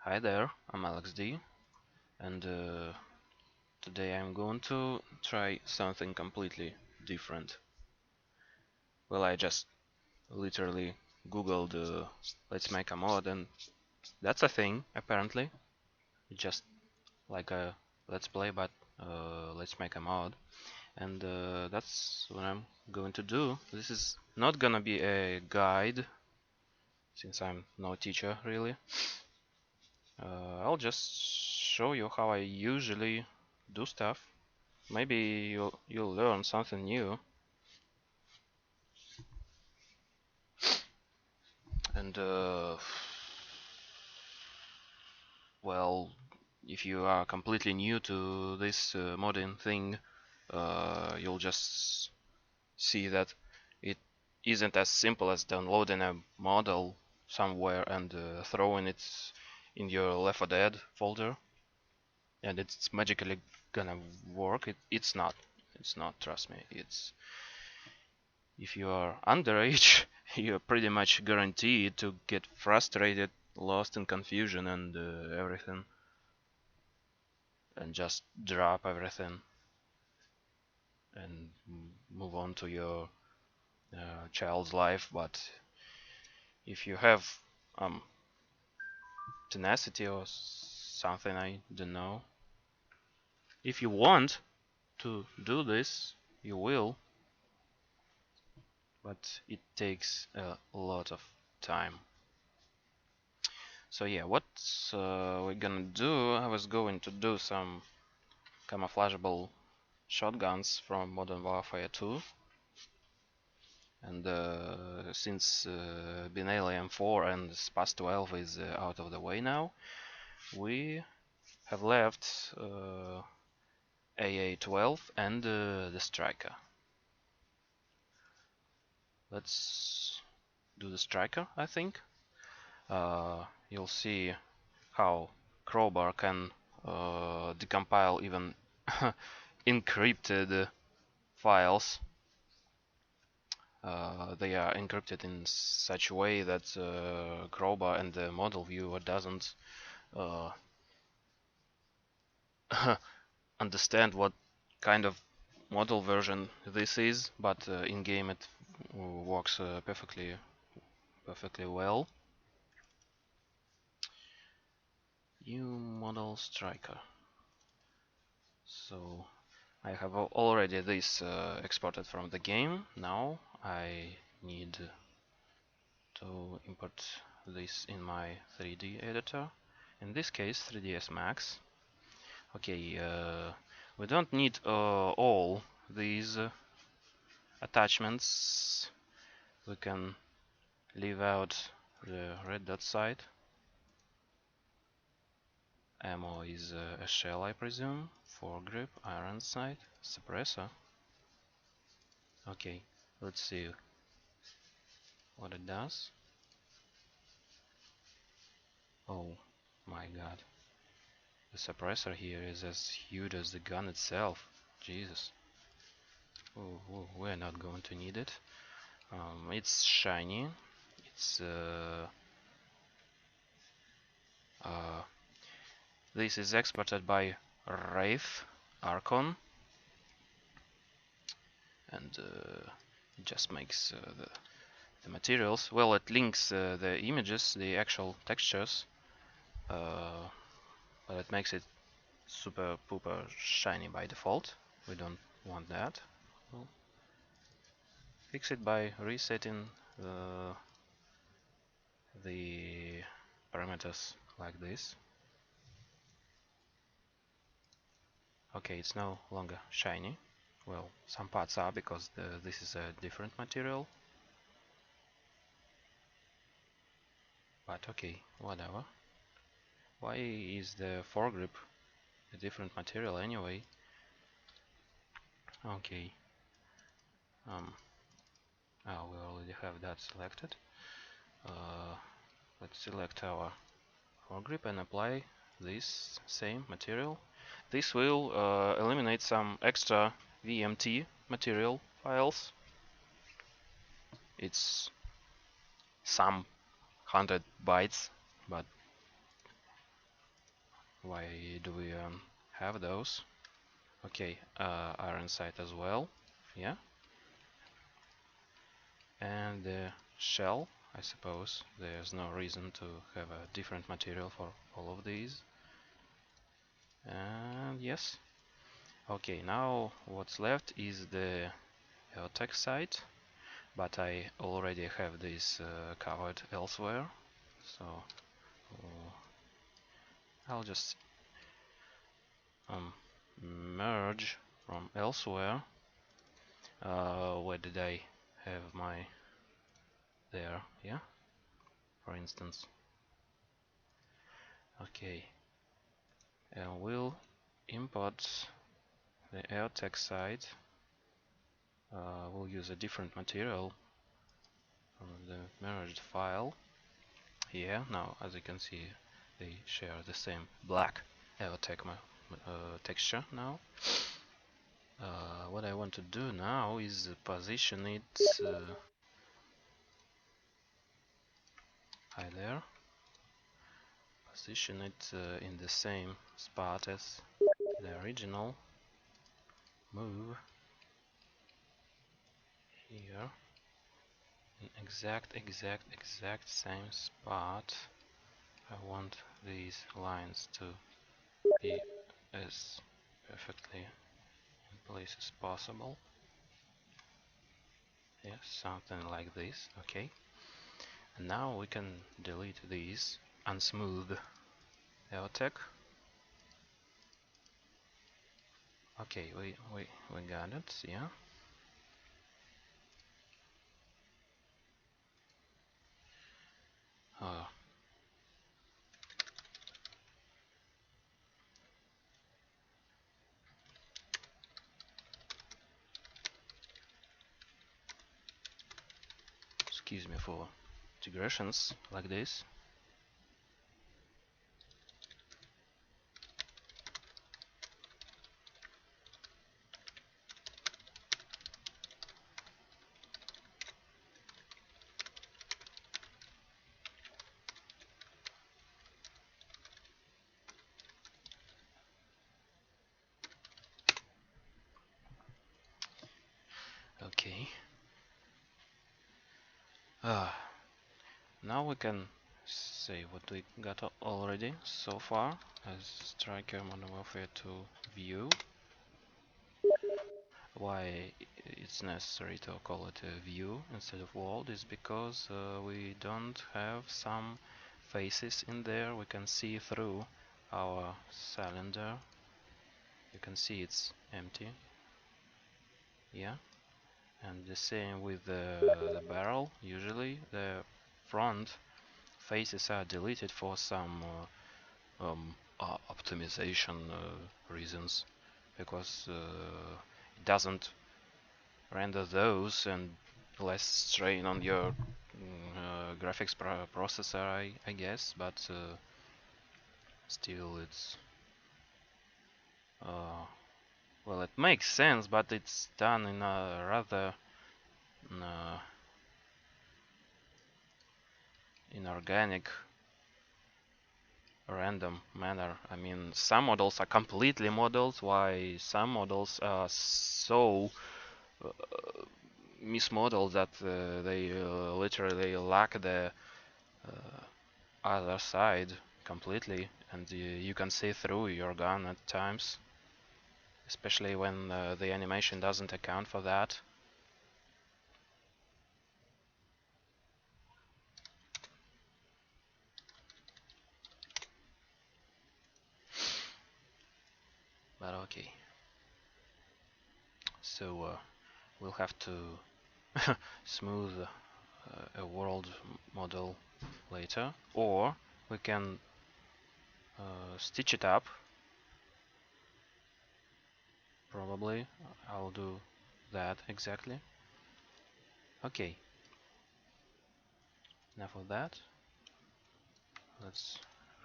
Hi there, I'm LXD, and today I'm going to try something completely different. Well, I just literally googled let's make a mod, and that's a thing apparently. Just like a let's play, but let's make a mod, and that's what I'm going to do. This is not gonna be a guide, since I'm no teacher really. I'll just show you how I usually do stuff. Maybe you'll learn something new. And well, if you are completely new to this modding thing, you'll just see that it isn't as simple as downloading a model somewhere and throwing it in your L4D2 folder, and it's magically gonna work. It's not. It's not. Trust me. It's if you are underage, you're pretty much guaranteed to get frustrated, lost in confusion and everything, and just drop everything and move on to your child's life. But if you have um, tenacity or something, I don't know, if you want to do this, you will, but it takes a lot of time. So yeah, what we're gonna do, I was going to do some camouflageable shotguns from Modern Warfare 2, and since Binary M4 and SPAS 12 is out of the way now, we have left AA-12 and the Striker. Let's do the Striker, I think. You'll see how Crowbar can decompile even encrypted files. They are encrypted in such a way that Crowbar and the model viewer doesn't uh, understand what kind of model version this is, but in game it works perfectly well. New model Striker. So I have already this exported from the game. Now I need to import this in my 3D editor. In this case, 3ds Max. Okay, we don't need all these attachments. We can leave out the red dot side. Ammo is a shell, I presume. Foregrip, iron sight, suppressor. Okay, let's see what it does. Oh my god. The suppressor here is as huge as the gun itself. Jesus. Oh, we're not going to need it. It's shiny. It's this is exported by Wraith Archon, and it just makes the materials. Well, it links the images, the actual textures, but it makes it super pooper shiny by default. We don't want that. We'll fix it by resetting the parameters like this. Okay, it's no longer shiny. Well, some parts are because this is a different material. But okay, whatever. Why is the foregrip a different material anyway? Okay. Oh, we already have that selected. Let's select our foregrip and apply this same material. This will eliminate some extra VMT material files. It's some 100 bytes, but Why do we have those? Okay, iron sight as well. Yeah. And the shell, I suppose there's no reason to have a different material for all of these. And yes. Okay, now what's left is the text site, but I already have this covered elsewhere, so I'll just merge from elsewhere. Where did I have my there? Yeah, for instance. Okay, and we'll import the AirTag site. We'll use a different material from the merged file here. Now, as you can see, they share the same black AirTag texture now. What I want to do now is position it hi there. Position it in the same spot as the original. Move here in exact same spot. I want these lines to be as perfectly in place as possible. Yes, something like this. Okay. And now we can delete these unsmooth AirTag. Okay, we got it. Yeah. Uh, Excuse me for digressions like this. Okay. Now we can say what we got already so far as Striker Modern Warfare 2 view. Why it's necessary to call it a view instead of world is because we don't have some faces in there. We can see through our cylinder. You can see it's empty. Yeah. And the same with the barrel. Usually the front faces are deleted for some optimization reasons, because it doesn't render those and less strain on your graphics processor, I guess, but still it's well, it makes sense, but it's done in a rather inorganic, random manner. I mean, some models are completely modeled, while some models are so mismodeled that they literally lack the other side completely, and you can see through your gun at times, especially when the animation doesn't account for that. But okay, so we'll have to smooth a world model later, or we can stitch it up. Probably I'll do that exactly. Okay, enough of that. Let's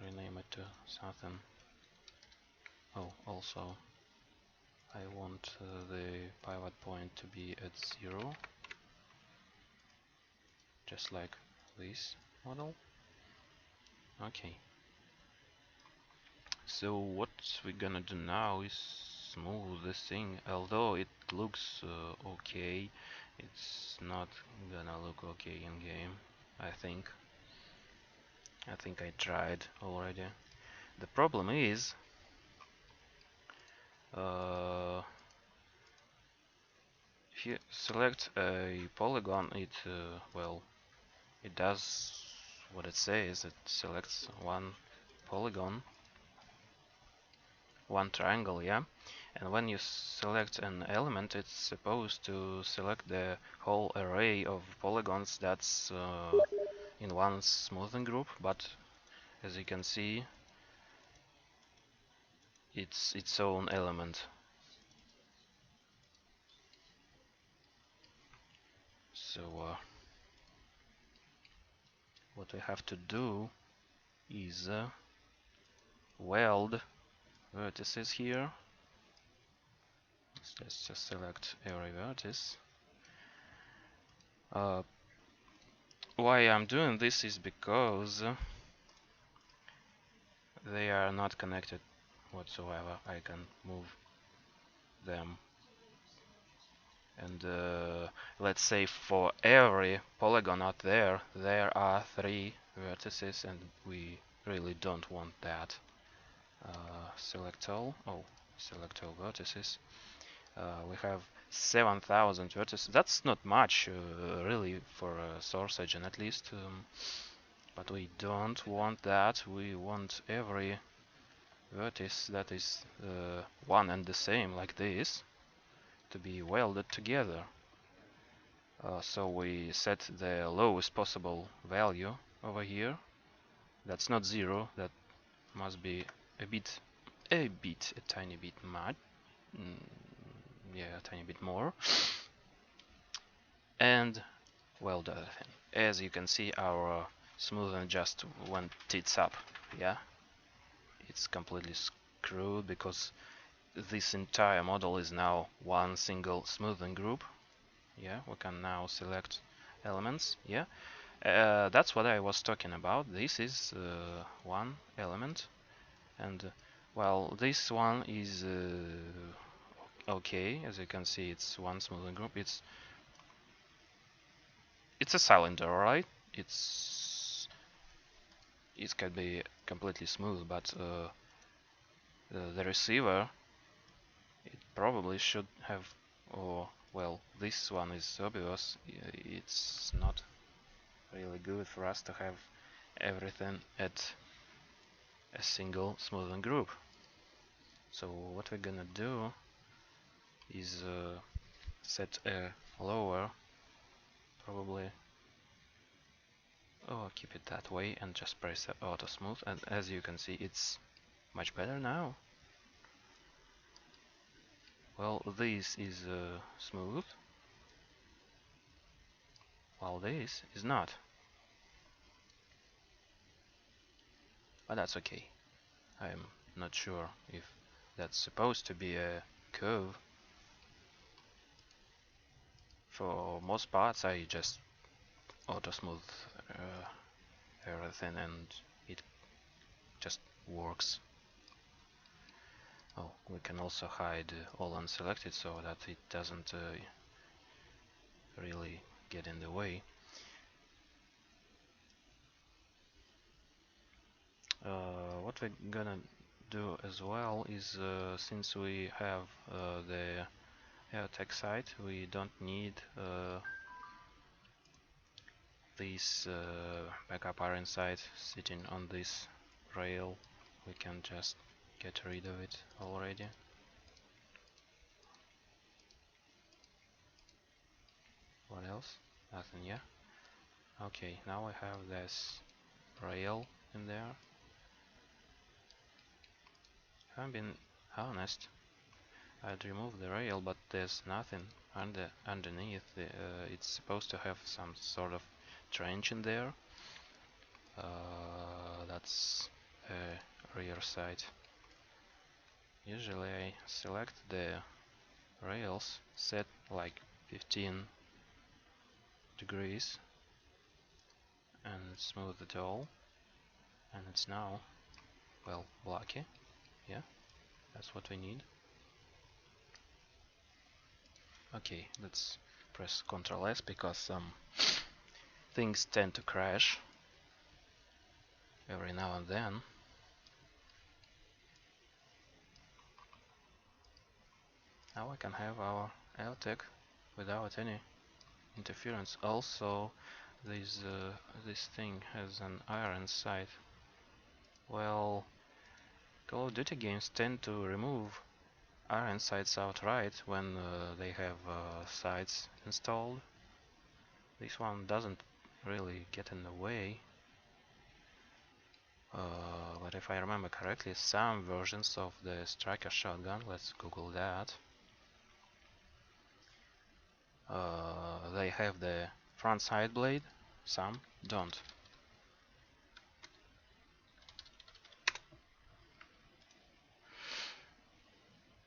rename it to something. Oh, also I want the pivot point to be at 0, just like this model. Okay, So what we're gonna do now is smooth this thing. Although it looks okay, it's not gonna look okay in game. I think. I tried already. The problem is, if you select a polygon, it well, it does what it says. It selects one polygon, one triangle, yeah. And when you select an element, it's supposed to select the whole array of polygons that's in one smoothing group. But as you can see, it's its own element. So what we have to do is weld vertices here. Let's just select every vertex. Why I'm doing this is because they are not connected whatsoever. I can move them, and let's say for every polygon out there, there are 3 vertices, and we really don't want that. Select all. Oh, select all vertices. We have 7,000 vertices. That's not much, really, for a source agent at least. But we don't want that. We want every vertex that is one and the same, like this, to be welded together. So we set the lowest possible value over here. That's not 0. That must be a tiny bit much. Yeah, a tiny bit more. And weld everything. As you can see, our smoothing just went tits up. Yeah, it's completely screwed because this entire model is now one single smoothing group. Yeah, we can now select elements. Yeah, that's what I was talking about. This is one element, and well, this one is okay. As you can see, it's one smoothing group. It's a cylinder, right? It can be completely smooth, but the receiver, it probably should have, or well, this one is obvious. It's not really good for us to have everything at a single smoothing group. So what we're gonna do is set a lower, probably, keep it that way, and just press auto smooth, and as you can see, it's much better now. Well, this is smooth, while this is not. But that's okay. I'm not sure if that's supposed to be a curve. For most parts, I just auto smooth everything, and it just works. Oh, we can also hide all unselected so that it doesn't really get in the way. What we're gonna do as well is, since we have the AirTag site, we don't need this backup iron sight sitting on this rail. We can just get rid of it already. What else? Nothing, yeah? Okay, now I have this rail in there. If I'm being honest, I'd remove the rail, but there's nothing underneath. It's supposed to have some sort of trench in there. That's a rear sight. Usually I select the rails, set like 15 degrees, and smooth it all, and it's now, well, blocky. Yeah, that's what we need. Okay, let's press Ctrl S because some things tend to crash every now and then. Now I can have our LTEC without any interference. Also, this thing has an iron sight. Well, Call of Duty games tend to remove iron sights outright when they have sights installed. This one doesn't really get in the way. But if I remember correctly, some versions of the striker shotgun, let's Google that, they have the front side blade, some don't.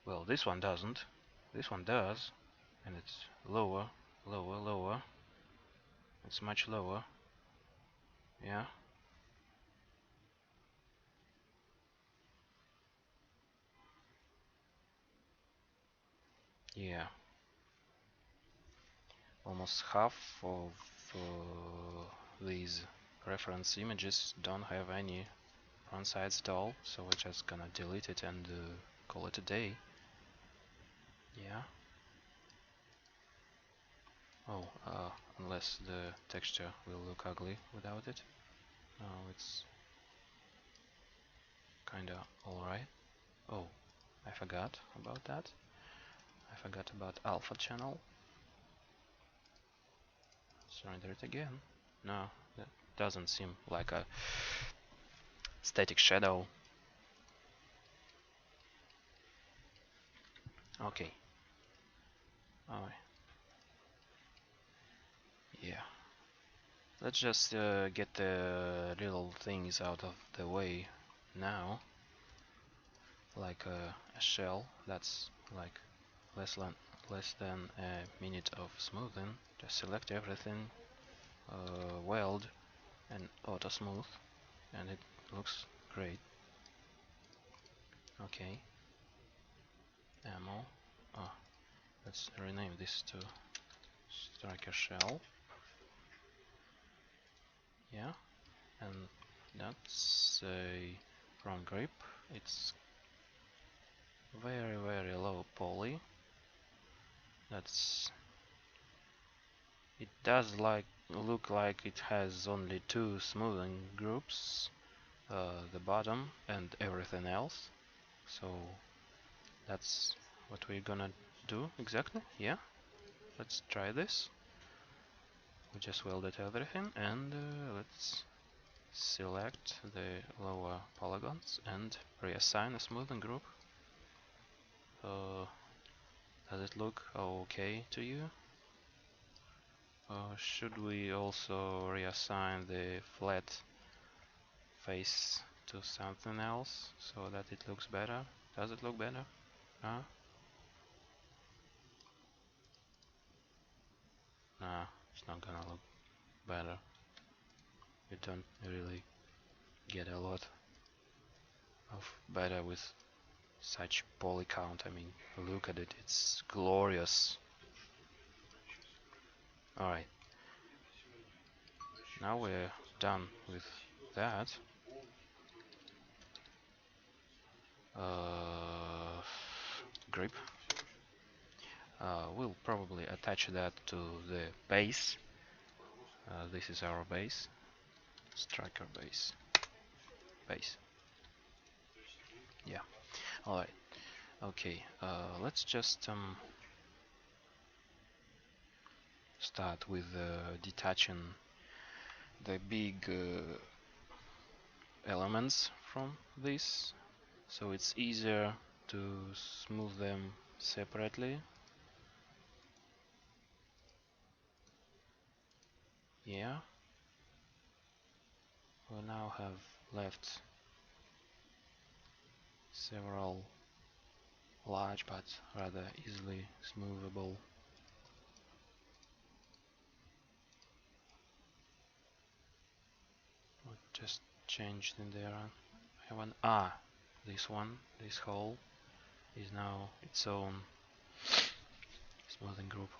Well, this one doesn't. This one does, and it's lower, lower, lower. It's much lower. Yeah. Yeah. Almost half of these reference images don't have any front sides at all, so we're just gonna delete it and call it a day. Yeah. Oh, unless the texture will look ugly without it. No, it's kinda alright. Oh, I forgot about that. I forgot about alpha channel. Let's render it again. No, that doesn't seem like a static shadow. Okay. Oh, yeah. Let's just get the little things out of the way now. Like a shell that's like less than a minute of smoothing. Just select everything, weld and auto smooth, and it looks great. Okay. Ammo. Oh, let's rename this to striker shell. Yeah, and that's a front grip. It's very low poly. That's it does look like it has only two smoothing groups, the bottom and everything else. So that's what we're gonna do exactly. Yeah, let's try this. We just welded everything, and let's select the lower polygons and reassign a smoothing group. Does it look okay to you? Should we also reassign the flat face to something else so that it looks better? Does it look better? Huh? Nah, it's not gonna look better. You don't really get a lot of better with such poly count. I mean, look at it, it's glorious. Alright, now we're done with that. Grip. We'll probably attach that to the base. This is our base. Striker base. Base. Yeah. Alright. Okay. Let's just start with detaching the big elements from this, so it's easier to smooth them separately. Yeah. We now have left several large but rather easily smoothable what just changed in there. I have an this one, this hole, is now its own smoothing group.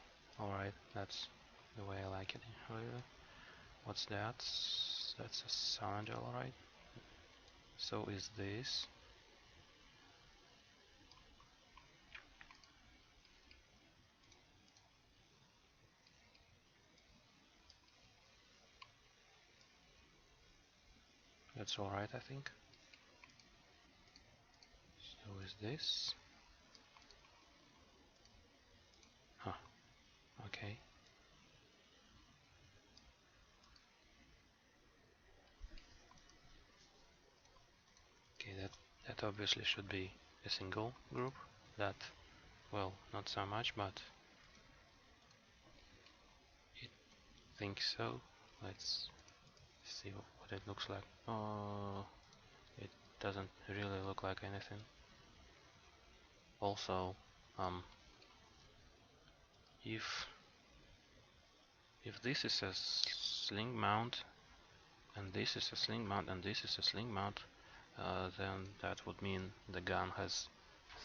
Alright, that's the way I like it. What's that? That's a sound, alright. So is this. That's alright, I think. So is this. Huh, okay. Okay, that obviously should be a single group. That, well, not so much, but I think so. Let's see what it looks like. Oh, it doesn't really look like anything. Also, if this is a sling mount, and this is a sling mount, and this is a sling mount, then that would mean the gun has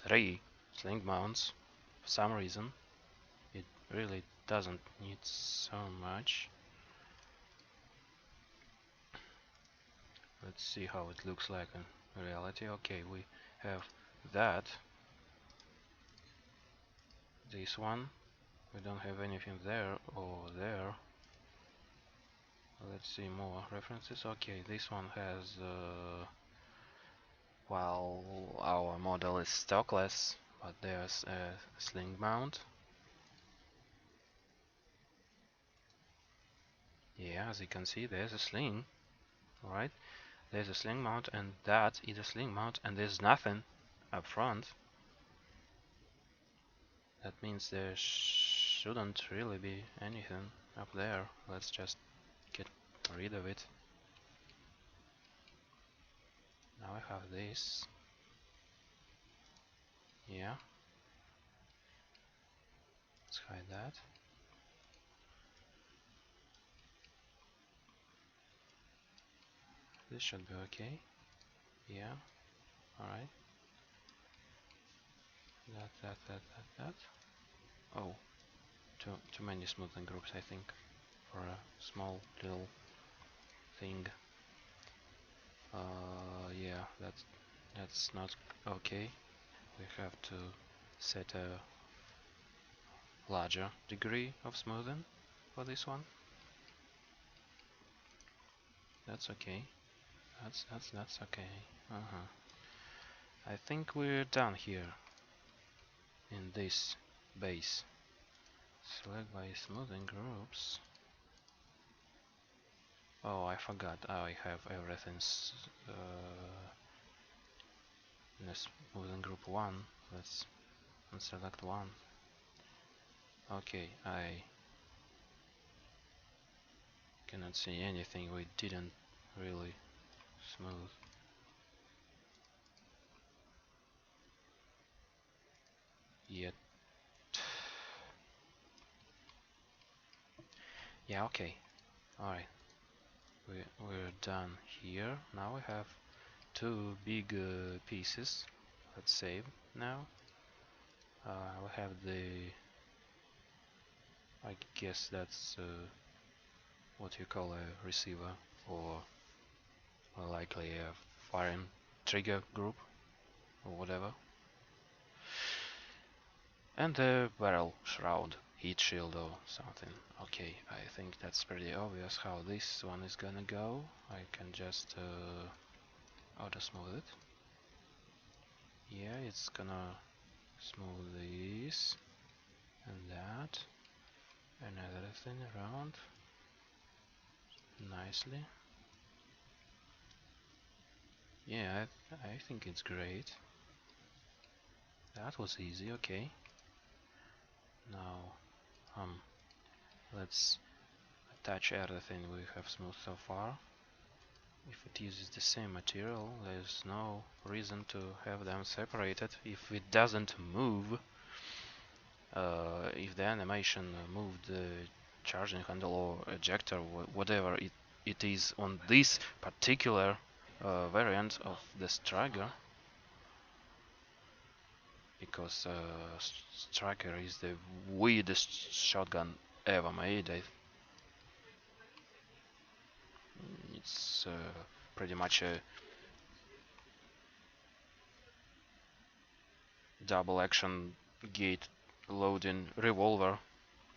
3 sling mounts. For some reason, it really doesn't need so much. Let's see how it looks like in reality. Okay, we have that. This one. We don't have anything there or there. Let's see more references. Okay, this one has well, our model is stockless, but there's a sling mount. Yeah, as you can see, there's a sling. Alright, there's a sling mount, and that is a sling mount, and there's nothing up front. That means there shouldn't really be anything up there. Let's just get rid of it. Now I have this. Yeah. Let's hide that. This should be okay. Yeah. Alright. That. Oh, too many smoothing groups, I think, for a small little thing. Yeah, that's not okay. We have to set a larger degree of smoothing for this one. That's okay. That's okay. I think we're done here in this base. Select by smoothing groups. Oh, I forgot. I have everything in a smoothing group 1. Let's select 1. Okay, I cannot see anything we didn't really smooth. Yet. Yeah, okay. Alright. We're done here. Now we have 2 big pieces. Let's save now. We have the, I guess that's what you call a receiver, or likely a firing trigger group or whatever. And the barrel shroud, heat shield or something. Okay, I think that's pretty obvious how this one is gonna go. I can just auto smooth it. Yeah, it's gonna smooth this and that and everything around nicely. Yeah, I think it's great. That was easy. Okay, now let's attach everything we have smoothed so far. If it uses the same material, there's no reason to have them separated. If it doesn't move, if the animation moved the charging handle or ejector, whatever it is on this particular variant of the Striker, because Striker is the weirdest shotgun ever made. It's pretty much a double action gate loading revolver,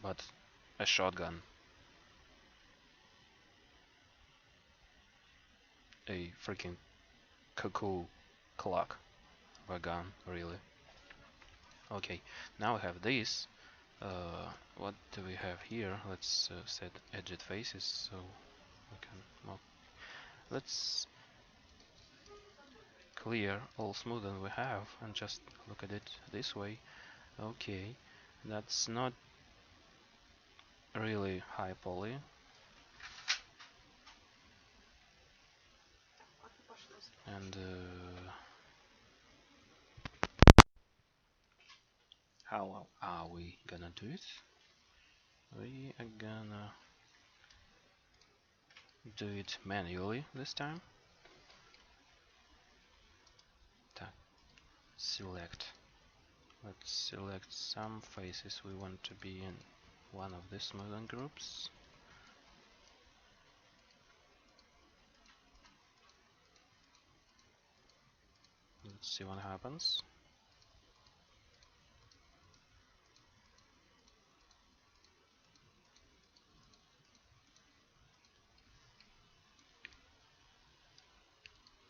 but a shotgun. A freaking cuckoo clock of a gun, really. Okay, now we have this. What do we have here? Let's set edged faces so we can. Well, let's clear all smoothen we have and just look at it this way. Okay, that's not really high poly. And how are we gonna do it? We are gonna do it manually this time. Select. Let's select some faces we want to be in one of the smoothing groups. Let's see what happens.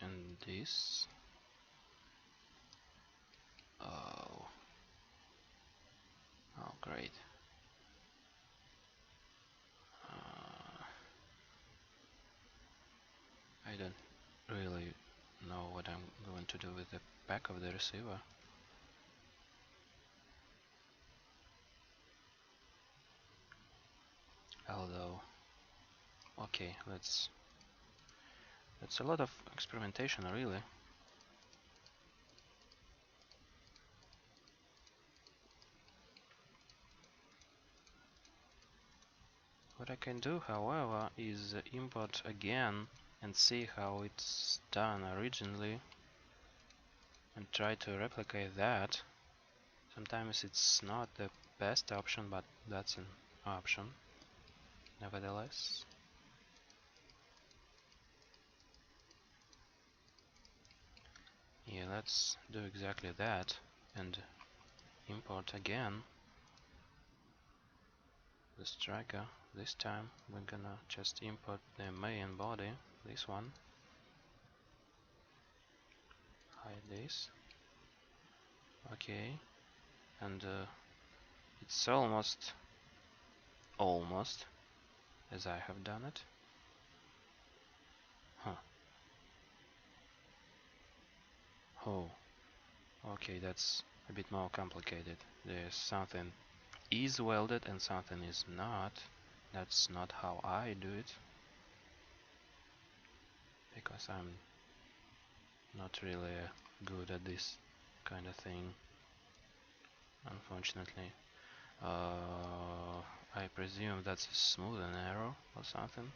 And this. Oh. Oh, great. I don't really know what I'm going to do with the back of the receiver. Although, okay, that's a lot of experimentation, really. What I can do, however, is import again and see how it's done originally and try to replicate that. Sometimes it's not the best option, but that's an option nevertheless. Yeah, let's do exactly that and import again the striker. This time we're gonna just import the main body, this one, hide this. Okay, and it's almost as I have done it. Huh. Oh, okay, that's a bit more complicated. There's something is welded and something is not. That's not how I do it, because I'm not really good at this kind of thing, unfortunately. I presume that's a smooth and arrow or something.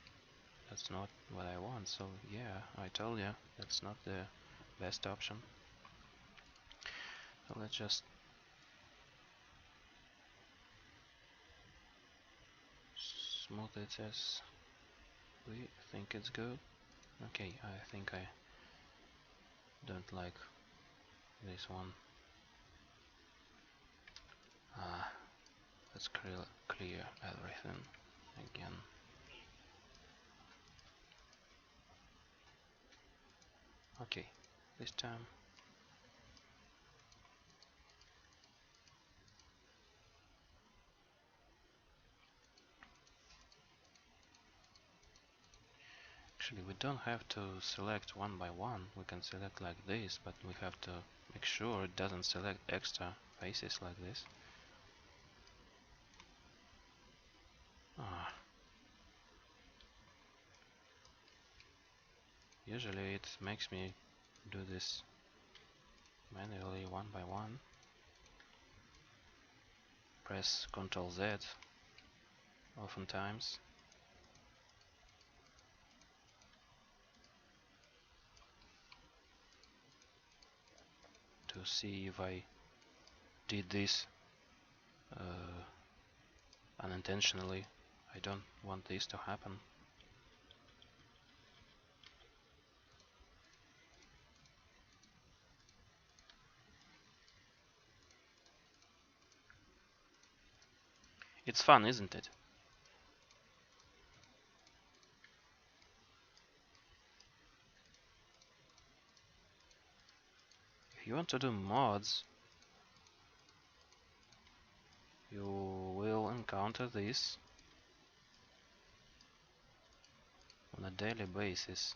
That's not what I want, so yeah, I told you, that's not the best option. So let's just smooth it as we think it's good. Okay, I think I don't like this one. Let's clear everything again. Okay, this time. Actually, we don't have to select one by one. We can select like this, but we have to make sure it doesn't select extra faces like this. Ah. Usually it makes me do this manually one by one. Press Ctrl Z oftentimes. To see if I did this uh, unintentionally. I don't want this to happen. It's fun, isn't it? If you want to do mods, you will encounter this on a daily basis.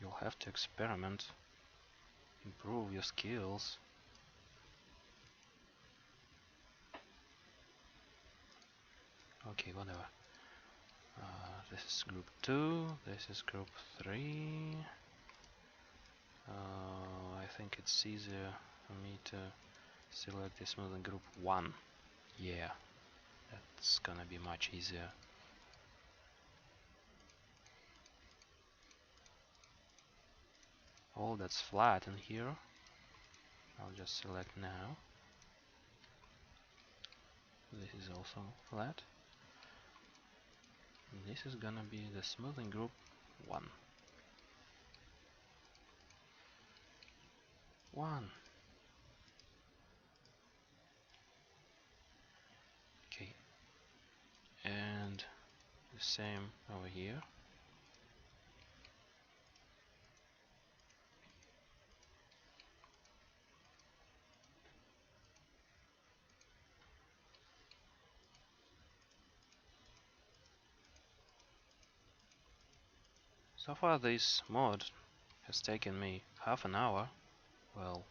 You'll have to experiment, improve your skills. Okay, whatever. This is group 2, this is group 3. I think it's easier for me to select this smoothing group 1. Yeah, that's gonna be much easier. All that's flat in here, I'll just select now. This is also flat. And this is gonna be the smoothing group 1. 1. Okay, and the same over here. So far this mod has taken me half an hour. Well,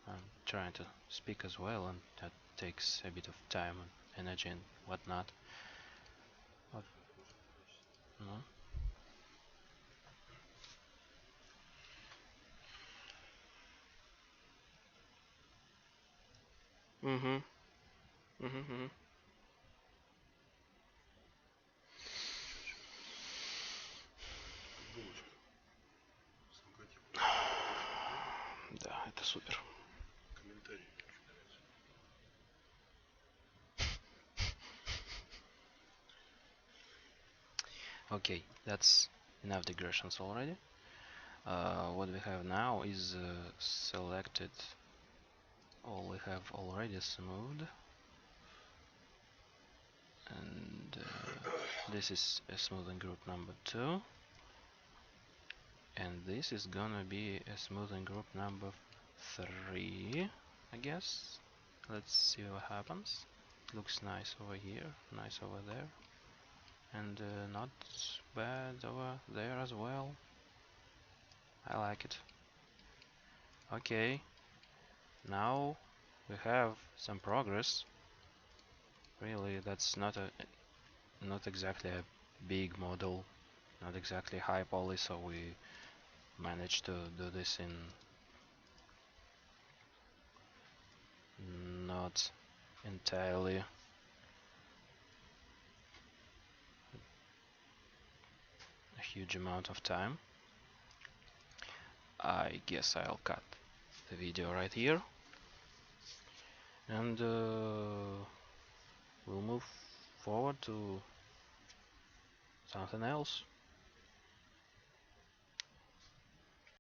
I'm trying to speak as well, and that takes a bit of time and energy and whatnot. But, no. Mm-hmm. Mm-hmm. Да, это супер. Okay, that's enough digressions already. What we have now is selected all we have already smoothed, and this is a smoothing group number 2, and this is gonna be a smoothing group number 3, I guess. Let's see what happens. Looks nice over here, nice over there, and not bad over there as well. I like it. Okay, now we have some progress. Really, that's not exactly a big model, not exactly high poly, so we managed to do this in not entirely a huge amount of time. I guess I'll cut the video right here, and we'll move forward to something else.